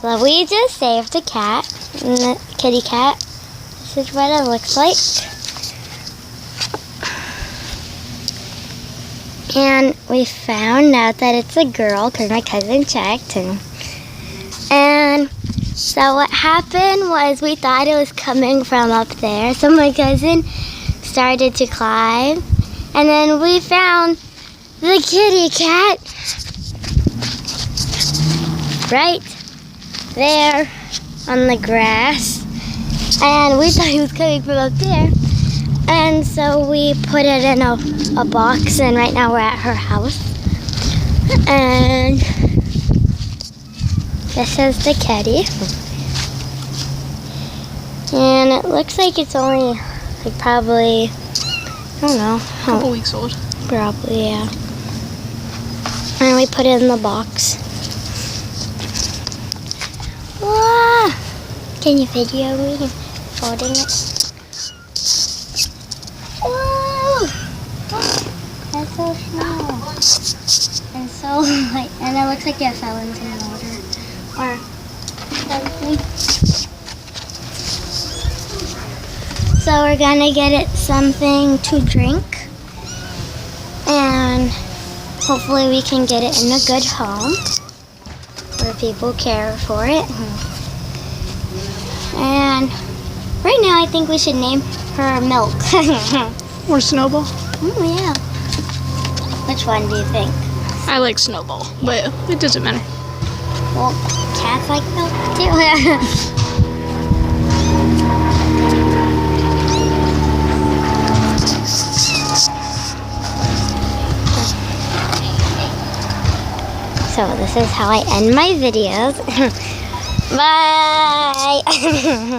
So we just saved a cat, the kitty cat. This is what it looks like. And we found out that it's a girl because my cousin checked. And so what happened was we thought it was coming from up there. So my cousin started to climb. And then we found the kitty cat right there on the grass. And we thought he was coming from up there. And so we put it in a box, and right now we're at her house. And this is the kitty. And it looks like it's only like probably, I don't know. A couple weeks old. Probably, yeah. And we put it in the box. Wow! Can you video me holding it? Whoa! That's so small. And so light. And it looks like it fell into the water. Or something. So we're gonna get it something to drink. And hopefully we can get it in a good home where people care for it. And right now I think we should name her Milk. Or Snowball. Oh yeah. Which one do you think? I like Snowball, but it doesn't matter. Well, cats like milk too. So this is how I end my videos. Bye!